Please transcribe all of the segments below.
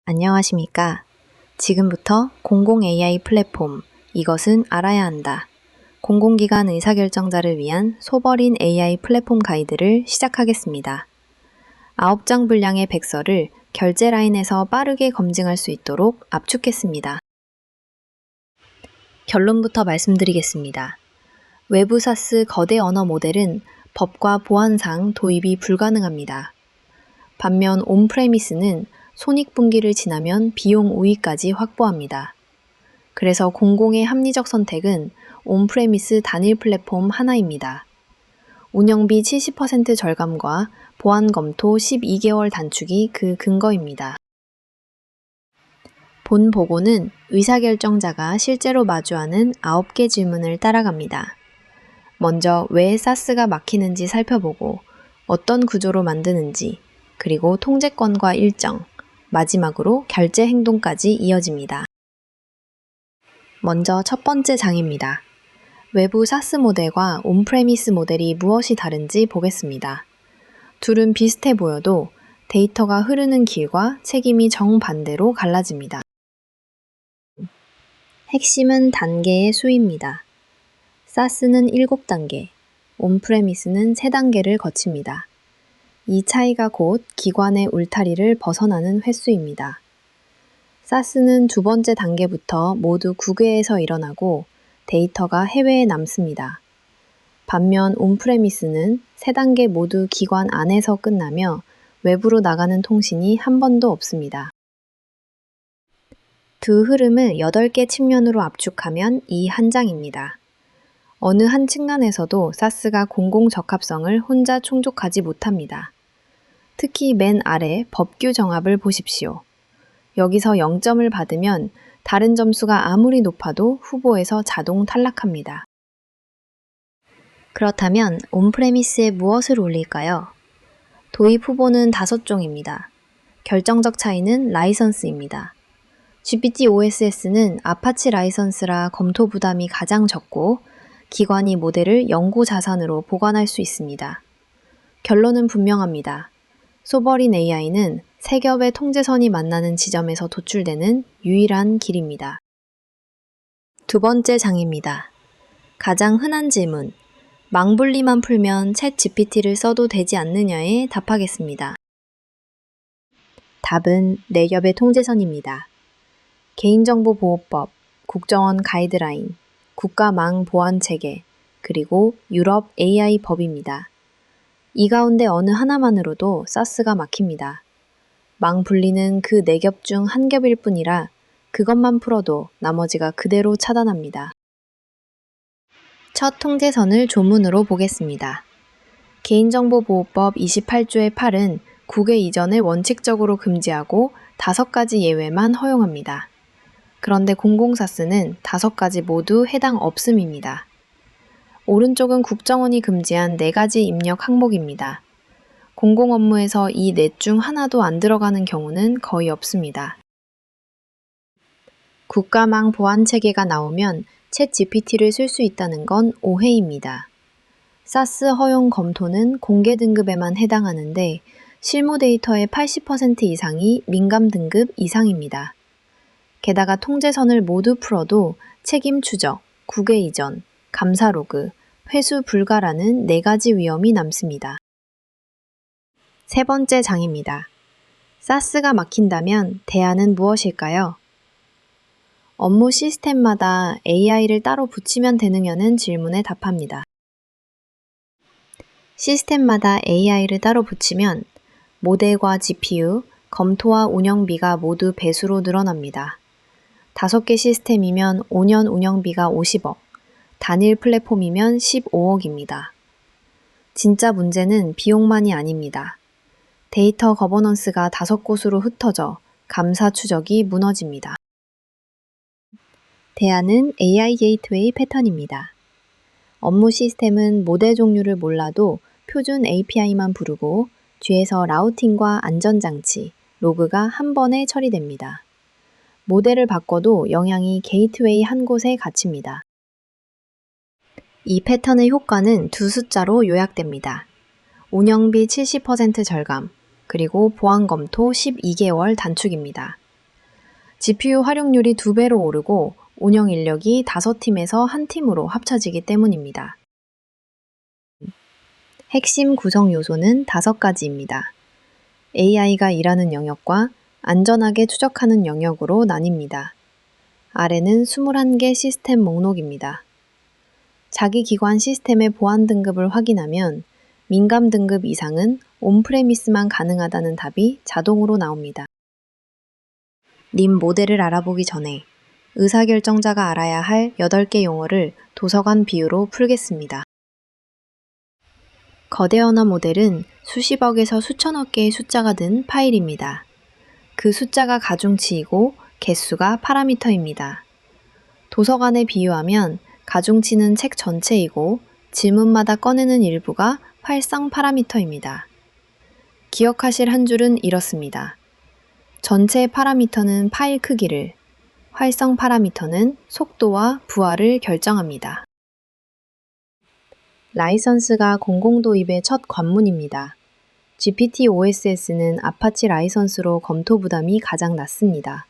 안녕하십니까. 지금부터 공공 AI 플랫폼 이것은 알아야 한다. 공공기관 의사결정자를 위한 소버린 AI 플랫폼 가이드를 시작하겠습니다. 9장 분량의 백서를 결제 라인에서 빠르게 검증할 수 있도록 압축했습니다. 결론부터 말씀드리겠습니다. 외부 사스 거대 언어 모델은 법과 보안상 도입이 불가능합니다. 반면 온프레미스는 손익분기를 지나면 비용 우위까지 확보합니다. 그래서 공공의 합리적 선택은 온프레미스 단일 플랫폼 하나입니다. 운영비 70% 절감과 보안 검토 12개월 단축이 그 근거입니다. 본 보고는 의사결정자가 실제로 마주하는 9개 질문을 따라갑니다. 먼저 왜 사스가 막히는지 살펴보고 어떤 구조로 만드는지, 그리고 통제권과 일정, 마지막으로 결제 행동까지 이어집니다. 먼저 첫 번째 장입니다. 외부 사스 모델과 온프레미스 모델이 무엇이 다른지 보겠습니다. 둘은 비슷해 보여도 데이터가 흐르는 길과 책임이 정반대로 갈라집니다. 핵심은 단계의 수입니다. 사스는 7단계, 온프레미스는 3단계를 거칩니다. 이 차이가 곧 기관의 울타리를 벗어나는 횟수입니다. 사스는 두 번째 단계부터 모두 국외에서 일어나고 데이터가 해외에 남습니다. 반면 온프레미스는 3단계 모두 기관 안에서 끝나며 외부로 나가는 통신이 한 번도 없습니다. 두 흐름을 8개 측면으로 압축하면 이 한 장입니다. 어느 한 측면에서도 사스가 공공적합성을 혼자 충족하지 못합니다. 특히 맨 아래 법규 정합을 보십시오. 여기서 0점을 받으면 다른 점수가 아무리 높아도 후보에서 자동 탈락합니다. 그렇다면 온프레미스에 무엇을 올릴까요? 도입 후보는 5종입니다. 결정적 차이는 라이선스입니다. GPT-OSS는 아파치 라이선스라 검토 부담이 가장 적고 기관이 모델을 연구 자산으로 보관할 수 있습니다. 결론은 분명합니다. 소버린 AI는 세 겹의 통제선이 만나는 지점에서 도출되는 유일한 길입니다. 두 번째 장입니다. 가장 흔한 질문, 망분리만 풀면 챗 GPT를 써도 되지 않느냐에 답하겠습니다. 답은 4겹의 통제선입니다. 개인정보보호법, 국정원 가이드라인, 국가망보안체계, 그리고 유럽 AI 법입니다. 이 가운데 어느 하나만으로도 사스가 막힙니다. 망 분리는 그 4겹 중 1겹일 뿐이라 그것만 풀어도 나머지가 그대로 차단합니다. 첫 통제선을 조문으로 보겠습니다. 개인정보보호법 28조의 8은 국외 이전을 원칙적으로 금지하고 5가지 예외만 허용합니다. 그런데 공공사스는 5가지 모두 해당 없음입니다. 오른쪽은 국정원이 금지한 4가지 입력 항목입니다. 공공업무에서 이 넷 중 하나도 안 들어가는 경우는 거의 없습니다. 국가망 보안체계가 나오면 챗 GPT를 쓸 수 있다는 건 오해입니다. 사스 허용 검토는 공개 등급에만 해당하는데 실무 데이터의 80% 이상이 민감 등급 이상입니다. 게다가 통제선을 모두 풀어도 책임 추적, 국외 이전, 감사 로그, 회수 불가라는 4가지 위험이 남습니다. 세 번째 장입니다. 사스가 막힌다면 대안은 무엇일까요? 업무 시스템마다 AI를 따로 붙이면 되느냐는 질문에 답합니다. 시스템마다 AI를 따로 붙이면 모델과 GPU, 검토와 운영비가 모두 배수로 늘어납니다. 5개 시스템이면 5년 운영비가 50억, 단일 플랫폼이면 15억입니다. 진짜 문제는 비용만이 아닙니다. 데이터 거버넌스가 5곳으로 흩어져 감사 추적이 무너집니다. 대안은 AI 게이트웨이 패턴입니다. 업무 시스템은 모델 종류를 몰라도 표준 API만 부르고 뒤에서 라우팅과 안전장치, 로그가 한 번에 처리됩니다. 모델을 바꿔도 영향이 게이트웨이 한 곳에 갇힙니다. 이 패턴의 효과는 두 숫자로 요약됩니다. 운영비 70% 절감, 그리고 보안 검토 12개월 단축입니다. GPU 활용률이 2배로 오르고 운영 인력이 5팀에서 1팀으로 합쳐지기 때문입니다. 핵심 구성 요소는 5가지입니다. AI가 일하는 영역과 안전하게 추적하는 영역으로 나뉩니다. 아래는 21개 시스템 목록입니다. 자기 기관 시스템의 보안 등급을 확인하면 민감 등급 이상은 온프레미스만 가능하다는 답이 자동으로 나옵니다. 님 모델을 알아보기 전에 의사결정자가 알아야 할 8개 용어를 도서관 비유로 풀겠습니다. 거대 언어 모델은 수십억에서 수천억 개의 숫자가 든 파일입니다. 그 숫자가 가중치이고 개수가 파라미터입니다. 도서관에 비유하면 가중치는 책 전체이고 질문마다 꺼내는 일부가 활성 파라미터입니다. 기억하실 한 줄은 이렇습니다. 전체 파라미터는 파일 크기를, 활성 파라미터는 속도와 부하를 결정합니다. 라이선스가 공공 도입의 첫 관문입니다. GPT-OSS는 아파치 라이선스로 검토 부담이 가장 낮습니다.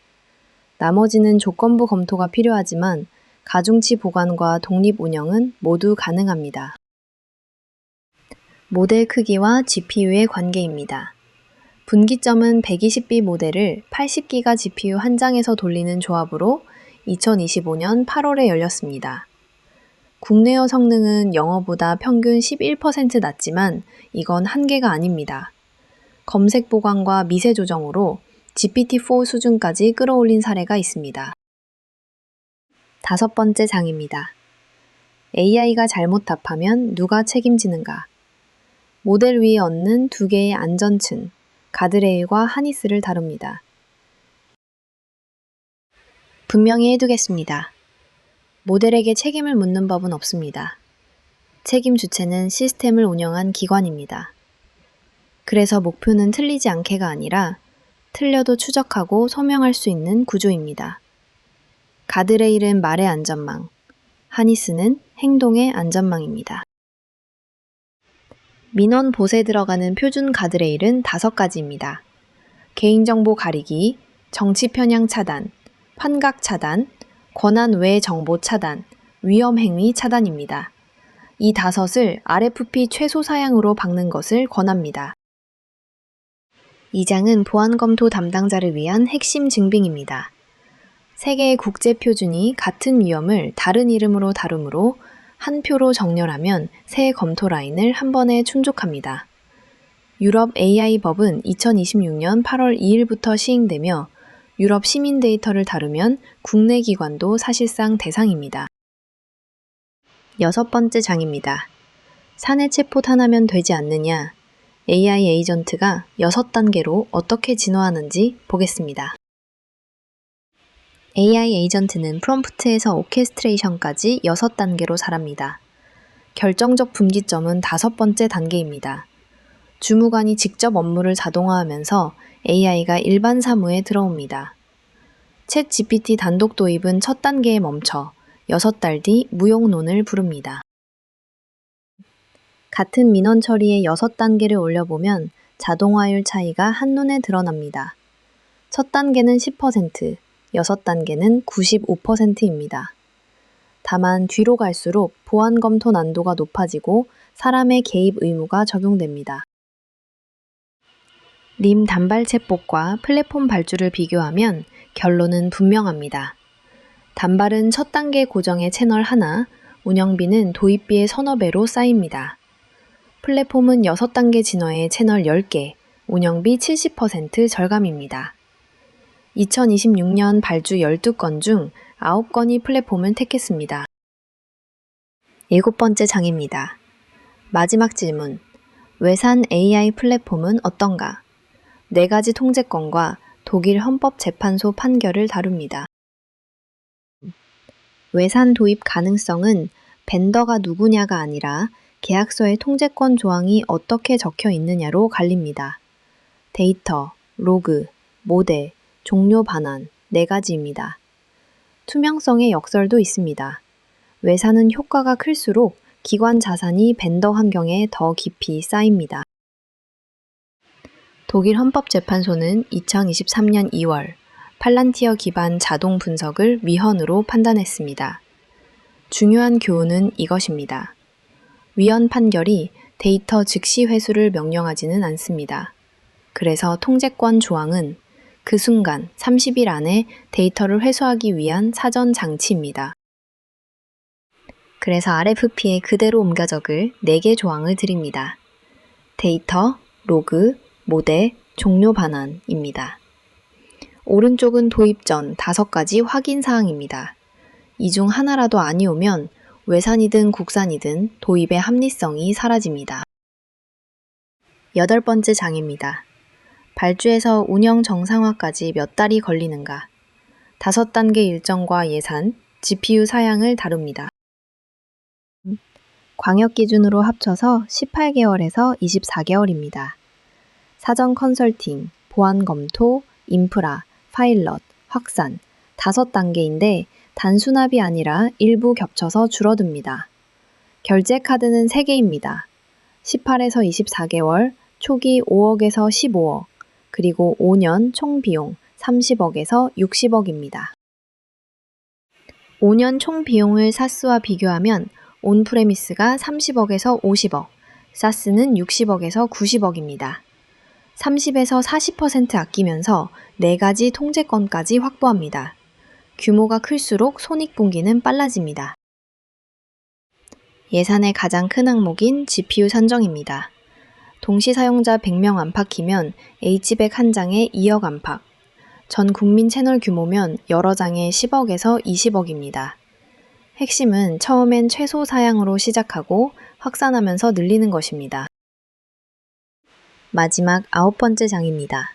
나머지는 조건부 검토가 필요하지만 가중치 보관과 독립 운영은 모두 가능합니다. 모델 크기와 GPU의 관계입니다. 분기점은 120B 모델을 80기가 GPU 한 장에서 돌리는 조합으로 2025년 8월에 열렸습니다. 국내어 성능은 영어보다 평균 11% 낮지만 이건 한계가 아닙니다. 검색 보관과 미세 조정으로 GPT-4 수준까지 끌어올린 사례가 있습니다. 5번째 장입니다. AI가 잘못 답하면 누가 책임지는가? 모델 위에 얹는 2개의 안전층, 가드레일과 하니스를 다룹니다. 분명히 해두겠습니다. 모델에게 책임을 묻는 법은 없습니다. 책임 주체는 시스템을 운영한 기관입니다. 그래서 목표는 틀리지 않게가 아니라 틀려도 추적하고 소명할 수 있는 구조입니다. 가드레일은 말의 안전망, 하니스는 행동의 안전망입니다. 민원 봇에 들어가는 표준 가드레일은 5가지입니다. 개인정보 가리기, 정치 편향 차단, 환각 차단, 권한 외 정보 차단, 위험 행위 차단입니다. 이 5을 RFP 최소 사양으로 박는 것을 권합니다. 이 장은 보안 검토 담당자를 위한 핵심 증빙입니다. 3개의 국제 표준이 같은 위험을 다른 이름으로 다루므로 한 표로 정렬하면 새 검토 라인을 한 번에 충족합니다. 유럽 AI 법은 2026년 8월 2일부터 시행되며 유럽 시민 데이터를 다루면 국내 기관도 사실상 대상입니다. 6번째 장입니다. 사내 챗봇 하나면 되지 않느냐? AI 에이전트가 6단계로 어떻게 진화하는지 보겠습니다. AI 에이전트는 프롬프트에서 오케스트레이션까지 6단계로 자랍니다. 결정적 분기점은 5번째 단계입니다. 주무관이 직접 업무를 자동화하면서 AI가 일반 사무에 들어옵니다. 챗 GPT 단독 도입은 첫 단계에 멈춰 6달 뒤 무용론을 부릅니다. 같은 민원 처리의 6단계를 올려보면 자동화율 차이가 한눈에 드러납니다. 첫 단계는 10%, 6단계는 95%입니다. 다만 뒤로 갈수록 보안 검토 난도가 높아지고 사람의 개입 의무가 적용됩니다. 님 단발 챗봇과 플랫폼 발주를 비교하면 결론은 분명합니다. 단발은 첫 단계 고정의 채널 하나, 운영비는 도입비의 서너 배로 쌓입니다. 플랫폼은 6단계 진화의 채널 10개, 운영비 70% 절감입니다. 2026년 발주 12건 중 9건이 플랫폼을 택했습니다. 7번째 장입니다. 마지막 질문. 외산 AI 플랫폼은 어떤가? 4가지 통제권과 독일 헌법재판소 판결을 다룹니다. 외산 도입 가능성은 벤더가 누구냐가 아니라 계약서의 통제권 조항이 어떻게 적혀 있느냐로 갈립니다. 데이터, 로그, 모델, 종료 반환 4가지입니다. 투명성의 역설도 있습니다. 외산은 효과가 클수록 기관 자산이 벤더 환경에 더 깊이 쌓입니다. 독일 헌법재판소는 2023년 2월 팔란티어 기반 자동 분석을 위헌으로 판단했습니다. 중요한 교훈은 이것입니다. 위헌 판결이 데이터 즉시 회수를 명령하지는 않습니다. 그래서 통제권 조항은 그 순간 30일 안에 데이터를 회수하기 위한 사전 장치입니다. 그래서 RFP에 그대로 옮겨 적을 4개 조항을 드립니다. 데이터, 로그, 모델, 종료 반환입니다. 오른쪽은 도입 전 5가지 확인 사항입니다. 이 중 하나라도 아니오면 외산이든 국산이든 도입의 합리성이 사라집니다. 8번째 장입니다. 발주에서 운영 정상화까지 몇 달이 걸리는가? 5단계 일정과 예산, GPU 사양을 다룹니다. 광역 기준으로 합쳐서 18개월에서 24개월입니다. 사전 컨설팅, 보안 검토, 인프라, 파일럿, 확산 5단계인데 단순합이 아니라 일부 겹쳐서 줄어듭니다. 결제 카드는 3개입니다. 18에서 24개월, 초기 5억에서 15억, 그리고 5년 총 비용 30억에서 60억입니다. 5년 총 비용을 사스와 비교하면 온프레미스가 30억에서 50억, 사스는 60억에서 90억입니다. 30에서 40% 아끼면서 4가지 통제권까지 확보합니다. 규모가 클수록 손익분기는 빨라집니다. 예산의 가장 큰 항목인 GPU 선정입니다. 동시 사용자 100명 안팎이면 H백 한 장에 2억 안팎, 전 국민 채널 규모면 여러 장에 10억에서 20억입니다. 핵심은 처음엔 최소 사양으로 시작하고 확산하면서 늘리는 것입니다. 마지막 9번째 장입니다.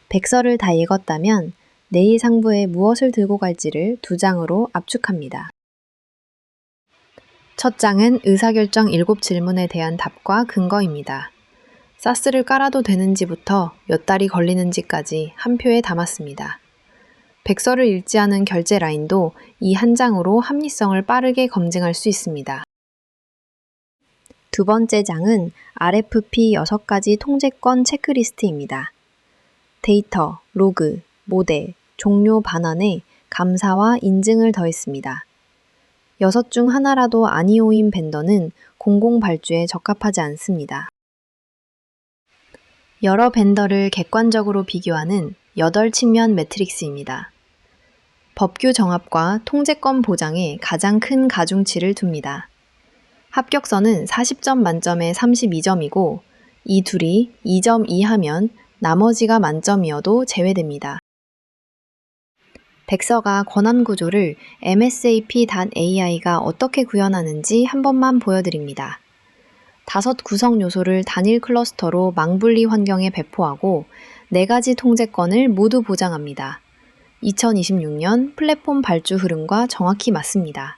백서를 다 읽었다면 내일 상부에 무엇을 들고 갈지를 2장으로 압축합니다. 첫 장은 의사결정 7질문에 대한 답과 근거입니다. 사스를 깔아도 되는지부터 몇 달이 걸리는지까지 한 표에 담았습니다. 백서를 읽지 않은 결제 라인도 이 한 장으로 합리성을 빠르게 검증할 수 있습니다. 두 번째 장은 RFP 6가지 통제권 체크리스트입니다. 데이터, 로그, 모델, 종료 반환에 감사와 인증을 더했습니다. 6 중 하나라도 아니오인 벤더는 공공 발주에 적합하지 않습니다. 여러 벤더를 객관적으로 비교하는 8측면 매트릭스입니다. 법규 정합과 통제권 보장에 가장 큰 가중치를 둡니다. 합격선은 40점 만점에 32점이고 이 둘이 2점 이하면 나머지가 만점이어도 제외됩니다. 백서가 권한 구조를 MSAP.AI가 어떻게 구현하는지 한 번만 보여드립니다. 5 구성 요소를 단일 클러스터로 망분리 환경에 배포하고 4가지 통제권을 모두 보장합니다. 2026년 플랫폼 발주 흐름과 정확히 맞습니다.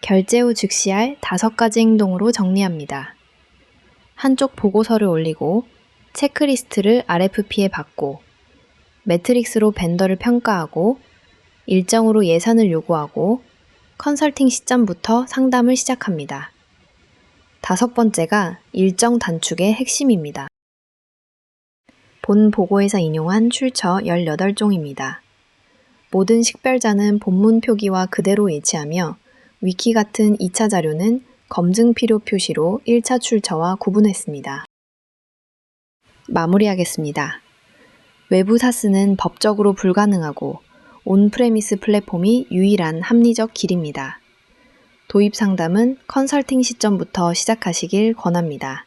결제 후 즉시할 5가지 행동으로 정리합니다. 한쪽 보고서를 올리고 체크리스트를 RFP에 받고 매트릭스로 벤더를 평가하고 일정으로 예산을 요구하고 컨설팅 시점부터 상담을 시작합니다. 5번째가 일정 단축의 핵심입니다. 본 보고에서 인용한 출처 18종입니다. 모든 식별자는 본문 표기와 그대로 일치하며 위키 같은 2차 자료는 검증 필요 표시로 1차 출처와 구분했습니다. 마무리하겠습니다. 외부 사스는 법적으로 불가능하고 온프레미스 플랫폼이 유일한 합리적 길입니다. 도입 상담은 컨설팅 시점부터 시작하시길 권합니다.